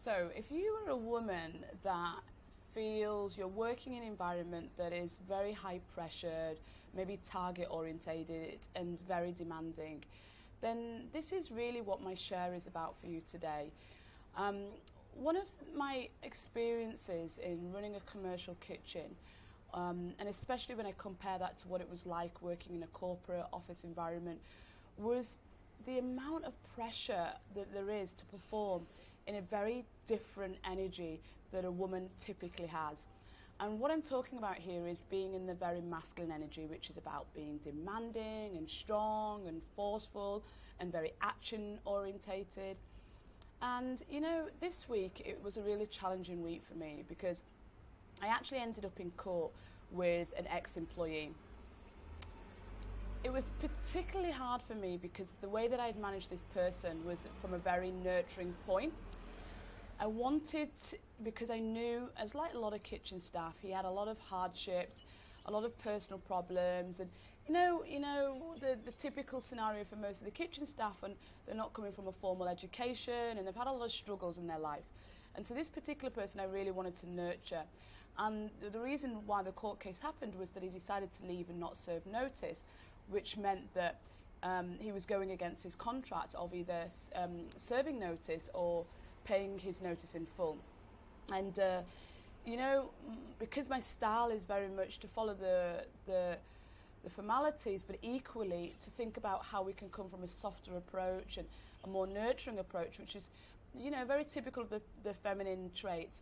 So if you are a woman that feels you're working in an environment that is very high pressured, maybe target orientated and very demanding, then this is really what my share is about for you today. One of my experiences in running a commercial kitchen, and especially when I compare that to what it was like working in a corporate office environment, was the amount of pressure that there is to perform in a very different energy that a woman typically has. And what I'm talking about here is being in the very masculine energy, which is about being demanding and strong and forceful and very action orientated. And you know, this week it was a really challenging week for me because I actually ended up in court with an ex-employee. It was particularly hard for me because the way that I had managed this person was from a very nurturing point. I wanted, because I knew, as like a lot of kitchen staff, he had a lot of hardships, a lot of personal problems, and you know the typical scenario for most of the kitchen staff, and they're not coming from a formal education, and they've had a lot of struggles in their life. And so this particular person I really wanted to nurture. And the reason why the court case happened was that he decided to leave and not serve notice, which meant that he was going against his contract of either serving notice or paying his notice in full. And you know, because my style is very much to follow the formalities, but equally to think about how we can come from a softer approach and a more nurturing approach, which is, you know, very typical of the feminine traits.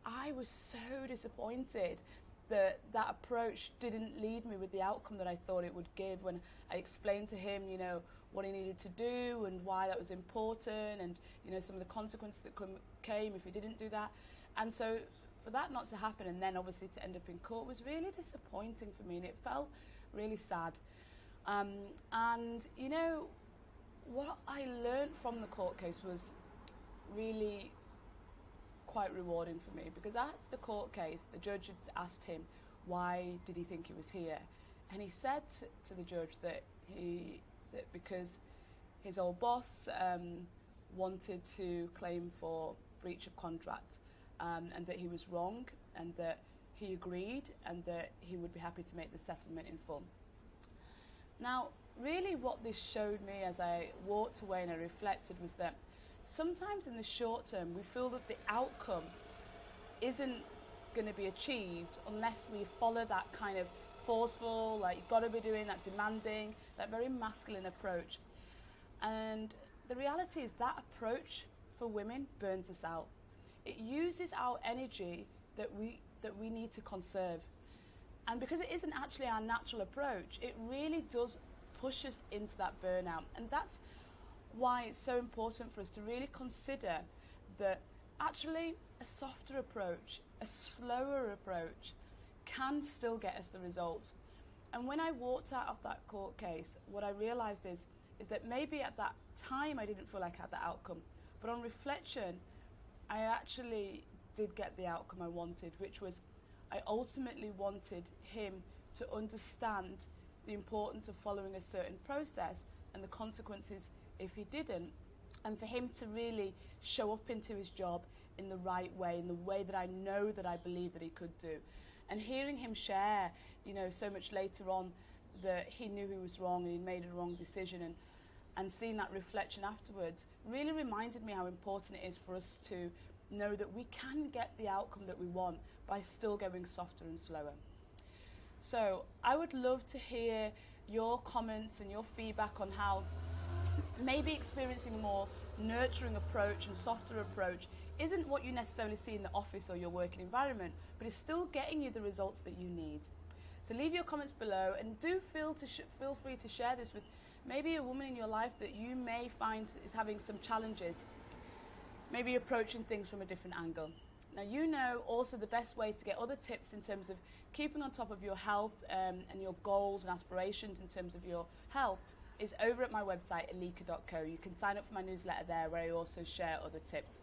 I was so disappointed that approach didn't lead me with the outcome that I thought it would give when I explained to him, you know, what he needed to do and why that was important, and you know, some of the consequences that came if he didn't do that. And so for that not to happen, and then obviously to end up in court, was really disappointing for me, and it felt really sad. And you know, what I learned from the court case was really quite rewarding for me, because at the court case the judge had asked him why did he think he was here, and he said to the judge that because his old boss wanted to claim for breach of contract, and that he was wrong, and that he agreed, and that he would be happy to make the settlement in full. Now really what this showed me as I walked away and I reflected was that sometimes in the short term we feel that the outcome isn't going to be achieved unless we follow that kind of forceful, like you've got to be doing that, demanding, that very masculine approach. And the reality is that approach for women burns us out. It uses our energy that we need to conserve. And because it isn't actually our natural approach, it really does push us into that burnout. And that's why it's so important for us to really consider that actually a softer approach, a slower approach can still get us the results. And when I walked out of that court case, what I realized is that maybe at that time I didn't feel like I had the outcome, but on reflection I actually did get the outcome I wanted, which was I ultimately wanted him to understand the importance of following a certain process and the consequences if he didn't, and for him to really show up into his job in the right way, in the way that I know that I believe that he could do. And hearing him share, you know, so much later on that he knew he was wrong and he'd made a wrong decision, and seeing that reflection afterwards really reminded me how important it is for us to know that we can get the outcome that we want by still going softer and slower. So I would love to hear your comments and your feedback on how maybe experiencing a more nurturing approach and softer approach isn't what you necessarily see in the office or your working environment, but is still getting you the results that you need. So leave your comments below, and do feel free to share this with maybe a woman in your life that you may find is having some challenges, maybe approaching things from a different angle. Now, you know also the best way to get other tips in terms of keeping on top of your health and your goals and aspirations in terms of your health is over at my website, 𝐓𝐫𝐿𝐼𝐶𝐾.co. You can sign up for my newsletter there, where I also share other tips.